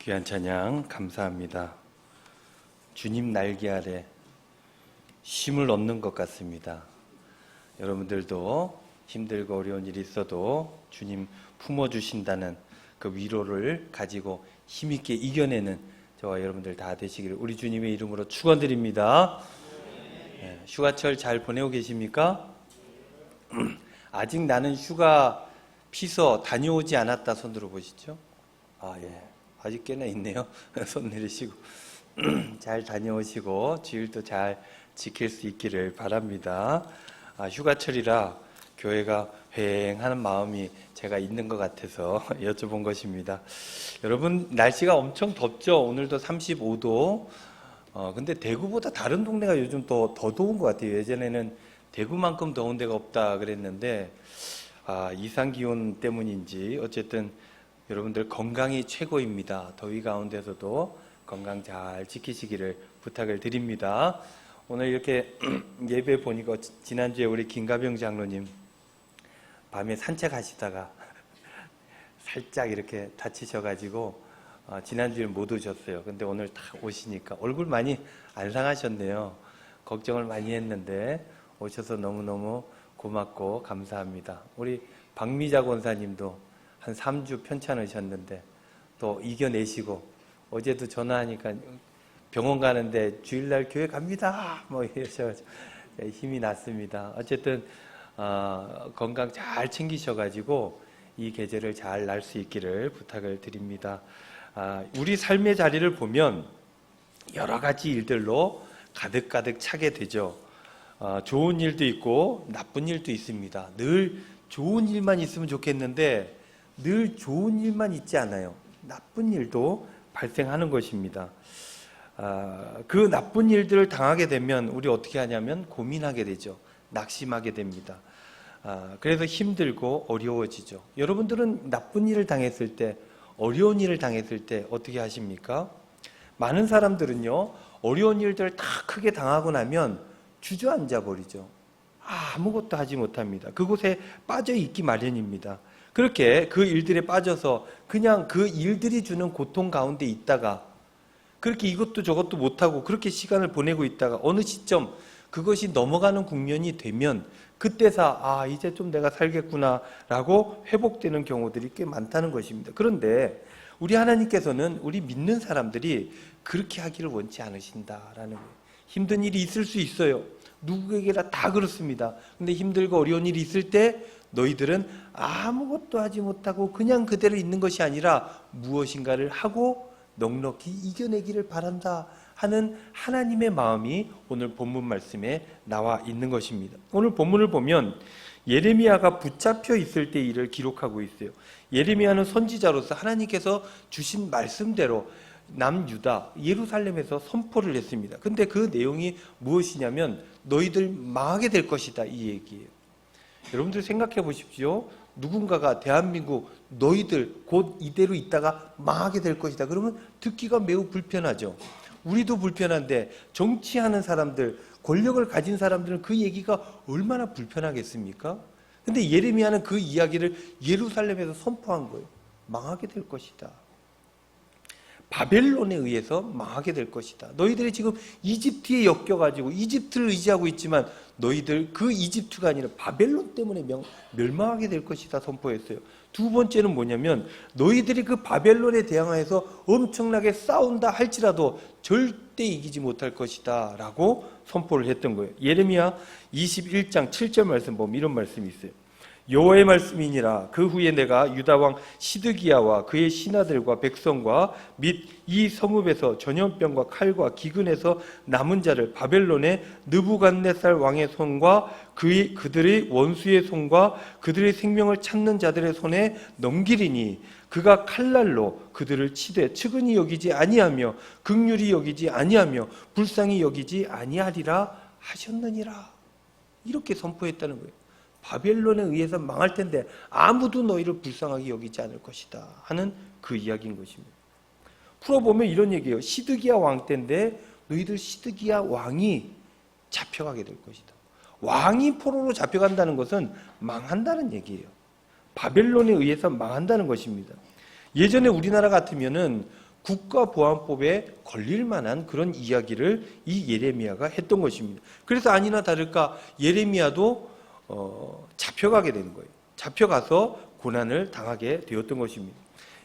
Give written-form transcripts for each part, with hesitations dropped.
귀한 찬양 감사합니다. 주님 날개 아래 쉼을 얻는 것 같습니다. 여러분들도 힘들고 어려운 일이 있어도 주님 품어주신다는 그 위로를 가지고 힘있게 이겨내는 저와 여러분들 다 되시기를 우리 주님의 이름으로 축원드립니다. 네, 휴가철 잘 보내고 계십니까? 아직 나는 휴가 피서 다녀오지 않았다 손 들어보시죠. 아직 꽤나 있네요. 손 내리시고 잘 다녀오시고 주일도 잘 지킬 수 있기를 바랍니다. 휴가철이라 교회가 휑하는 마음이 제가 있는 것 같아서 여쭤본 것입니다. 여러분 날씨가 엄청 덥죠? 오늘도 35도. 근데 대구보다 다른 동네가 요즘 더 더운 것 같아요. 예전에는 대구만큼 더운 데가 없다 그랬는데 이상기온 때문인지 어쨌든 여러분들 건강이 최고입니다. 더위 가운데서도 건강 잘 지키시기를 부탁을 드립니다. 오늘 이렇게 예배 보니까 지난주에 우리 김가병 장로님 밤에 산책하시다가 살짝 이렇게 다치셔가지고 지난주에 못 오셨어요. 근데 오늘 딱 오시니까 얼굴 많이 안 상하셨네요. 걱정을 많이 했는데 오셔서 너무너무 고맙고 감사합니다. 우리 박미자 권사님도 한 3주 편찮으셨는데 또 이겨내시고 어제도 전화하니까 병원 가는데 주일날 교회 갑니다 뭐 이러셔가지고 힘이 났습니다. 어쨌든 건강 잘 챙기셔가지고 이 계절을 잘 날 수 있기를 부탁을 드립니다. 우리 삶의 자리를 보면 여러 가지 일들로 가득가득 차게 되죠. 좋은 일도 있고 나쁜 일도 있습니다. 늘 좋은 일만 있으면 좋겠는데 늘 좋은 일만 있지 않아요. 나쁜 일도 발생하는 것입니다. 그 나쁜 일들을 당하게 되면 우리 어떻게 하냐면 고민하게 되죠. 낙심하게 됩니다. 그래서 힘들고 어려워지죠. 여러분들은 나쁜 일을 당했을 때, 어려운 일을 당했을 때 어떻게 하십니까? 많은 사람들은요, 어려운 일들을 다 크게 당하고 나면 주저앉아 버리죠. 아무것도 하지 못합니다. 그곳에 빠져 있기 마련입니다. 그렇게 그 일들에 빠져서 그냥 그 일들이 주는 고통 가운데 있다가 그렇게 이것도 저것도 못하고 그렇게 시간을 보내고 있다가 어느 시점 그것이 넘어가는 국면이 되면 그때서 이제 좀 내가 살겠구나 라고 회복되는 경우들이 꽤 많다는 것입니다. 그런데 우리 하나님께서는 우리 믿는 사람들이 그렇게 하기를 원치 않으신다라는 거예요. 힘든 일이 있을 수 있어요. 누구에게나 다 그렇습니다. 근데 힘들고 어려운 일이 있을 때 너희들은 아무것도 하지 못하고 그냥 그대로 있는 것이 아니라 무엇인가를 하고 넉넉히 이겨내기를 바란다 하는 하나님의 마음이 오늘 본문 말씀에 나와 있는 것입니다. 오늘 본문을 보면 예레미야가 붙잡혀 있을 때 일을 기록하고 있어요. 예레미야는 선지자로서 하나님께서 주신 말씀대로 남유다 예루살렘에서 선포를 했습니다. 근데 그 내용이 무엇이냐면 너희들 망하게 될 것이다 이 얘기예요. 여러분들 생각해 보십시오. 누군가가 대한민국 너희들 곧 이대로 있다가 망하게 될 것이다. 그러면 듣기가 매우 불편하죠. 우리도 불편한데 정치하는 사람들, 권력을 가진 사람들은 그 얘기가 얼마나 불편하겠습니까? 근데 예레미야는 그 이야기를 예루살렘에서 선포한 거예요. 망하게 될 것이다. 바벨론에 의해서 망하게 될 것이다. 너희들이 지금 이집트에 엮여가지고 이집트를 의지하고 있지만 너희들 그 이집트가 아니라 바벨론 때문에 멸망하게 될 것이다 선포했어요. 두 번째는 뭐냐면 너희들이 그 바벨론에 대항하여서 엄청나게 싸운다 할지라도 절대 이기지 못할 것이다 라고 선포를 했던 거예요. 예레미야 21장 7절 말씀 보면 이런 말씀이 있어요. 여호와의 말씀이니라. 그 후에 내가 유다 왕 시드기야와 그의 신하들과 백성과 및 이 성읍에서 전염병과 칼과 기근에서 남은 자를 바벨론의 느부갓네살 왕의 손과 그들의 원수의 손과 그들의 생명을 찾는 자들의 손에 넘기리니 그가 칼날로 그들을 치되 측은히 여기지 아니하며 긍휼히 여기지 아니하며 불쌍히 여기지 아니하리라 하셨느니라. 이렇게 선포했다는 거예요. 바벨론에 의해서 망할 텐데 아무도 너희를 불쌍하게 여기지 않을 것이다 하는 그 이야기인 것입니다. 풀어보면 이런 얘기예요. 시드기야 왕 때인데 너희들 시드기야 왕이 잡혀가게 될 것이다. 왕이 포로로 잡혀간다는 것은 망한다는 얘기예요. 바벨론에 의해서 망한다는 것입니다. 예전에 우리나라 같으면은 국가보안법에 걸릴 만한 그런 이야기를 이 예레미야가 했던 것입니다. 그래서 아니나 다를까 예레미야도 잡혀가게 되는 거예요. 잡혀가서 고난을 당하게 되었던 것입니다.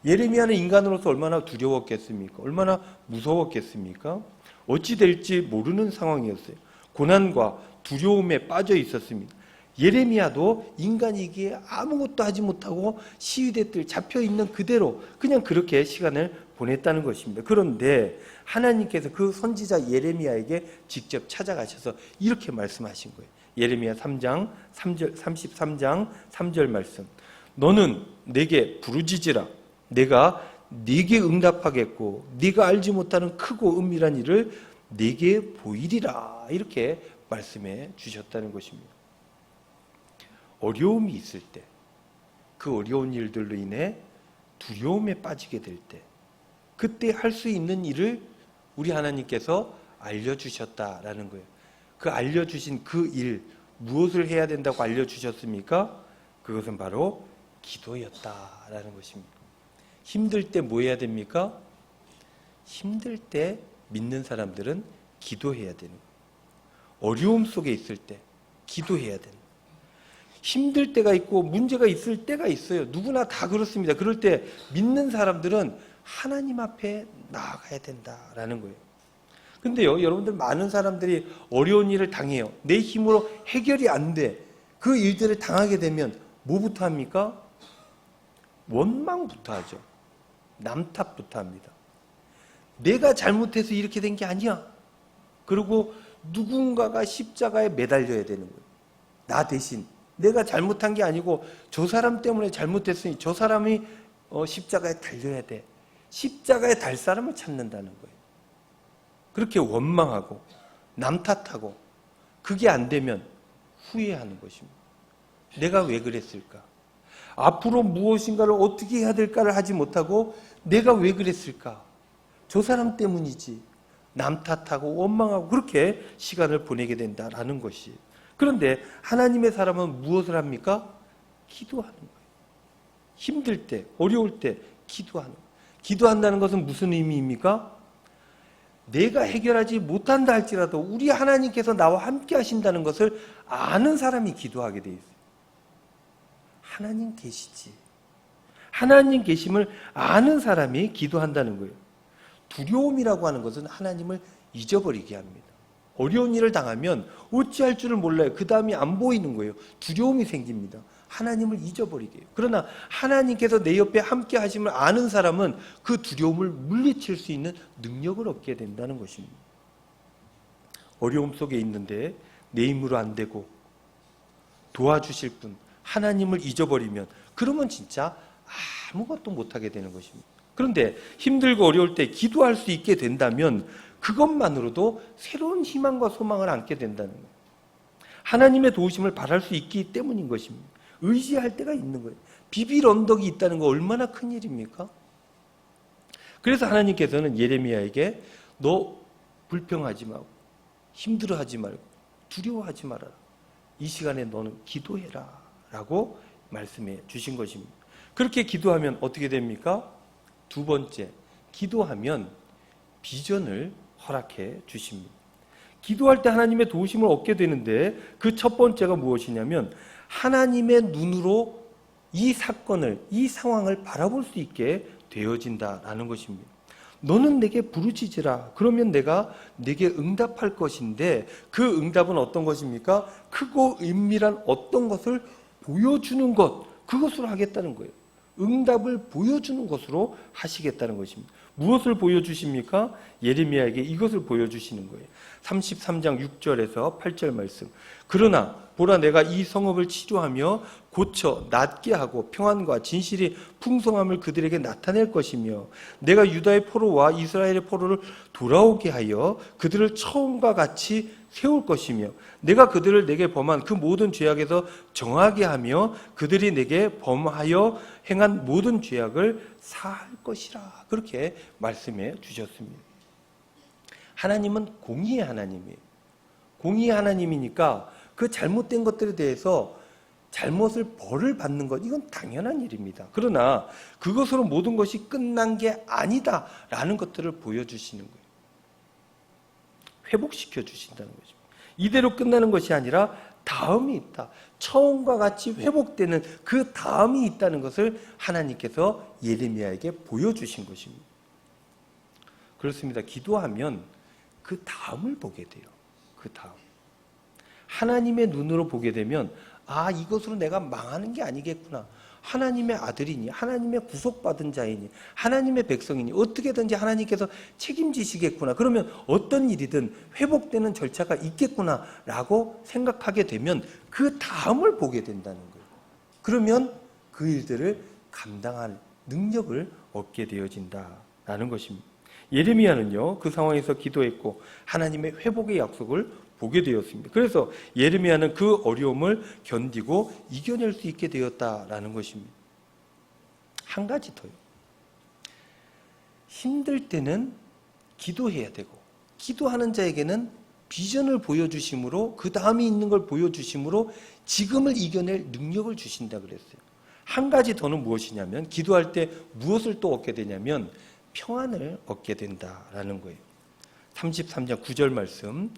예레미야는 인간으로서 얼마나 두려웠겠습니까? 얼마나 무서웠겠습니까? 어찌 될지 모르는 상황이었어요. 고난과 두려움에 빠져 있었습니다. 예레미야도 인간이기에 아무것도 하지 못하고 시위대 뜰 잡혀있는 그대로 그냥 그렇게 시간을 보냈다는 것입니다. 그런데 하나님께서 그 선지자 예레미야에게 직접 찾아가셔서 이렇게 말씀하신 거예요. 예레미야 3장 3절, 33장 3절 말씀. 너는 내게 부르짖으라. 내가 네게 응답하겠고 네가 알지 못하는 크고 은밀한 일을 네게 보이리라. 이렇게 말씀해 주셨다는 것입니다. 어려움이 있을 때, 그 어려운 일들로 인해 두려움에 빠지게 될 때, 그때 할 수 있는 일을 우리 하나님께서 알려주셨다라는 거예요. 그 알려주신 그 일, 무엇을 해야 된다고 알려주셨습니까? 그것은 바로 기도였다라는 것입니다. 힘들 때 뭐 해야 됩니까? 힘들 때 믿는 사람들은 기도해야 되는 거예요. 어려움 속에 있을 때 기도해야 되는 거예요. 힘들 때가 있고 문제가 있을 때가 있어요. 누구나 다 그렇습니다. 그럴 때 믿는 사람들은 하나님 앞에 나아가야 된다라는 거예요. 근데요, 여러분들 많은 사람들이 어려운 일을 당해요. 내 힘으로 해결이 안 돼. 그 일들을 당하게 되면 뭐부터 합니까? 원망부터 하죠. 남 탓부터 합니다. 내가 잘못해서 이렇게 된 게 아니야. 그리고 누군가가 십자가에 매달려야 되는 거예요. 나 대신. 내가 잘못한 게 아니고 저 사람 때문에 잘못했으니 저 사람이 십자가에 달려야 돼. 십자가에 달 사람을 찾는다는 거예요. 그렇게 원망하고 남 탓하고 그게 안 되면 후회하는 것입니다. 내가 왜 그랬을까? 앞으로 무엇인가를 어떻게 해야 될까를 하지 못하고 내가 왜 그랬을까? 저 사람 때문이지. 남 탓하고 원망하고 그렇게 시간을 보내게 된다라는 것이. 그런데 하나님의 사람은 무엇을 합니까? 기도하는 거예요. 힘들 때, 어려울 때 기도하는 거예요. 기도한다는 것은 무슨 의미입니까? 내가 해결하지 못한다 할지라도 우리 하나님께서 나와 함께 하신다는 것을 아는 사람이 기도하게 돼 있어요. 하나님 계시지. 하나님 계심을 아는 사람이 기도한다는 거예요. 두려움이라고 하는 것은 하나님을 잊어버리게 합니다. 어려운 일을 당하면 어찌할 줄을 몰라요. 그 다음이 안 보이는 거예요. 두려움이 생깁니다. 하나님을 잊어버리게 해요. 그러나 하나님께서 내 옆에 함께 하심을 아는 사람은 그 두려움을 물리칠 수 있는 능력을 얻게 된다는 것입니다. 어려움 속에 있는데 내 힘으로 안 되고 도와주실 분, 하나님을 잊어버리면 그러면 진짜 아무것도 못하게 되는 것입니다. 그런데 힘들고 어려울 때 기도할 수 있게 된다면 그것만으로도 새로운 희망과 소망을 안게 된다는 거예요. 하나님의 도우심을 바랄 수 있기 때문인 것입니다. 의지할 때가 있는 거예요. 비빌 언덕이 있다는 거 얼마나 큰 일입니까? 그래서 하나님께서는 예레미야에게 너 불평하지 말고 힘들어하지 말고 두려워하지 말아라. 이 시간에 너는 기도해라 라고 말씀해 주신 것입니다. 그렇게 기도하면 어떻게 됩니까? 두 번째, 기도하면 비전을 허락해 주십니다. 기도할 때 하나님의 도우심을 얻게 되는데 그 첫 번째가 무엇이냐면 하나님의 눈으로 이 사건을, 이 상황을 바라볼 수 있게 되어진다라는 것입니다. 너는 내게 부르짖으라. 그러면 내가 내게 응답할 것인데 그 응답은 어떤 것입니까? 크고 은밀한 어떤 것을 보여주는 것, 그것으로 하겠다는 거예요. 응답을 보여주는 것으로 하시겠다는 것입니다. 무엇을 보여주십니까? 예레미야에게 이것을 보여주시는 거예요. 33장 6절에서 8절 말씀. 그러나 보라 내가 이 성읍을 치료하며 고쳐 낫게 하고 평안과 진실이 풍성함을 그들에게 나타낼 것이며 내가 유다의 포로와 이스라엘의 포로를 돌아오게 하여 그들을 처음과 같이 세울 것이며 내가 그들을 내게 범한 그 모든 죄악에서 정하게 하며 그들이 내게 범하여 행한 모든 죄악을 사할 것이라. 그렇게 말씀해 주셨습니다. 하나님은 공의의 하나님이에요. 공의의 하나님이니까 그 잘못된 것들에 대해서 잘못을 벌을 받는 것, 이건 당연한 일입니다. 그러나 그것으로 모든 것이 끝난 게 아니다라는 것들을 보여주시는 거예요. 회복시켜 주신다는 거죠. 이대로 끝나는 것이 아니라 다음이 있다. 처음과 같이 회복되는 그 다음이 있다는 것을 하나님께서 예레미야에게 보여주신 것입니다. 그렇습니다. 기도하면 그 다음을 보게 돼요. 그 다음. 하나님의 눈으로 보게 되면 아, 이것으로 내가 망하는 게 아니겠구나. 하나님의 아들이니, 하나님의 구속받은 자이니, 하나님의 백성이니 어떻게든지 하나님께서 책임지시겠구나. 그러면 어떤 일이든 회복되는 절차가 있겠구나 라고 생각하게 되면 그 다음을 보게 된다는 거예요. 그러면 그 일들을 감당할 능력을 얻게 되어진다라는 것입니다. 예레미야는요, 그 상황에서 기도했고 하나님의 회복의 약속을 보게 되었습니다. 그래서 예레미야는 그 어려움을 견디고 이겨낼 수 있게 되었다라는 것입니다. 한 가지 더요. 힘들 때는 기도해야 되고, 기도하는 자에게는 비전을 보여주심으로, 그 다음이 있는 걸 보여주심으로 지금을 이겨낼 능력을 주신다 그랬어요. 한 가지 더는 무엇이냐면, 기도할 때 무엇을 또 얻게 되냐면 평안을 얻게 된다라는 거예요. 33장 9절 말씀,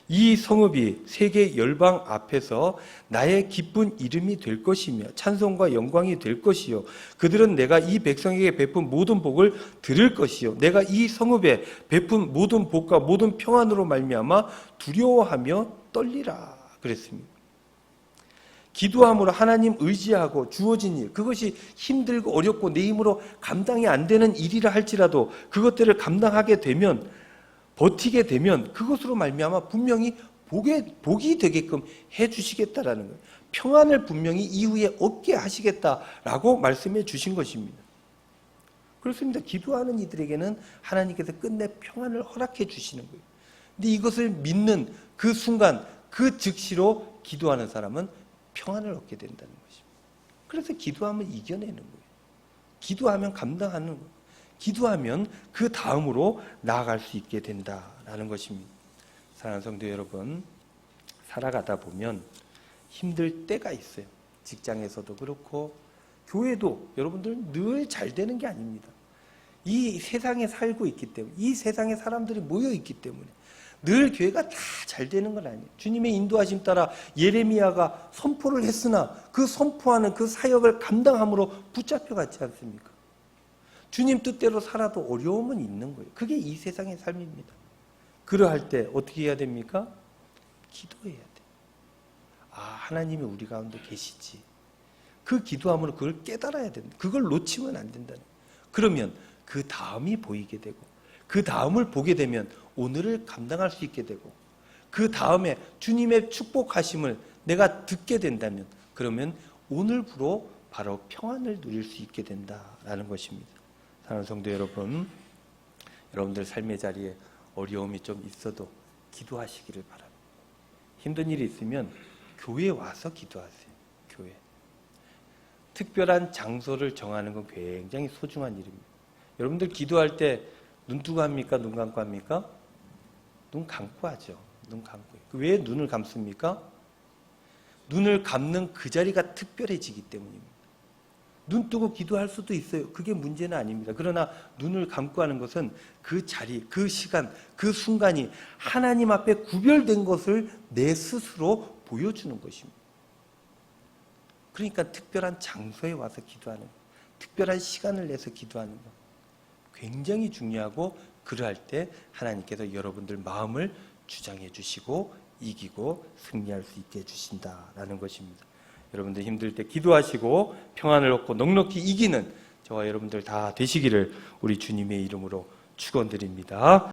이 성읍이 세계 열방 앞에서 나의 기쁜 이름이 될 것이며 찬송과 영광이 될 것이요, 그들은 내가 이 백성에게 베푼 모든 복을 들을 것이요, 내가 이 성읍에 베푼 모든 복과 모든 평안으로 말미암아 두려워하며 떨리라 그랬습니다. 기도함으로 하나님 의지하고 주어진 일, 그것이 힘들고 어렵고 내 힘으로 감당이 안 되는 일이라 할지라도 그것들을 감당하게 되면, 버티게 되면 그것으로 말미암아 분명히 복이 되게끔 해주시겠다라는 거예요. 평안을 분명히 이후에 얻게 하시겠다라고 말씀해 주신 것입니다. 그렇습니다. 기도하는 이들에게는 하나님께서 끝내 평안을 허락해 주시는 거예요. 근데 이것을 믿는 그 순간, 그 즉시로 기도하는 사람은 평안을 얻게 된다는 것입니다. 그래서 기도하면 이겨내는 거예요. 기도하면 감당하는 거예요. 기도하면 그 다음으로 나아갈 수 있게 된다라는 것입니다. 사랑하는 성도 여러분, 살아가다 보면 힘들 때가 있어요. 직장에서도 그렇고 교회도 여러분들은 늘 잘 되는 게 아닙니다. 이 세상에 살고 있기 때문에, 이 세상에 사람들이 모여 있기 때문에 늘 교회가 다 잘 되는 건 아니에요. 주님의 인도하심 따라 예레미야가 선포를 했으나 그 선포하는 그 사역을 감당함으로 붙잡혀갔지 않습니까? 주님 뜻대로 살아도 어려움은 있는 거예요. 그게 이 세상의 삶입니다. 그러할 때 어떻게 해야 됩니까? 기도해야 돼요. 아, 하나님이 우리 가운데 계시지. 그 기도함으로 그걸 깨달아야 된다. 그걸 놓치면 안 된다는 거예요. 그러면 그 다음이 보이게 되고, 그 다음을 보게 되면 오늘을 감당할 수 있게 되고, 그 다음에 주님의 축복하심을 내가 듣게 된다면, 그러면 오늘부로 바로 평안을 누릴 수 있게 된다라는 것입니다. 사랑하는 성도 여러분, 여러분들 삶의 자리에 어려움이 좀 있어도 기도하시기를 바랍니다. 힘든 일이 있으면 교회에 와서 기도하세요. 교회. 특별한 장소를 정하는 건 굉장히 소중한 일입니다. 여러분들 기도할 때 눈 뜨고 합니까? 눈 감고 합니까? 눈 감고 하죠. 눈 감고. 왜 눈을 감습니까? 눈을 감는 그 자리가 특별해지기 때문입니다. 눈 뜨고 기도할 수도 있어요. 그게 문제는 아닙니다. 그러나 눈을 감고 하는 것은 그 자리, 그 시간, 그 순간이 하나님 앞에 구별된 것을 내 스스로 보여주는 것입니다. 그러니까 특별한 장소에 와서 기도하는 것, 특별한 시간을 내서 기도하는 것 굉장히 중요하고, 그러할 때 하나님께서 여러분들 마음을 주장해 주시고 이기고 승리할 수 있게 해주신다라는 것입니다. 여러분들 힘들 때 기도하시고 평안을 얻고 넉넉히 이기는 저와 여러분들 다 되시기를 우리 주님의 이름으로 축원드립니다.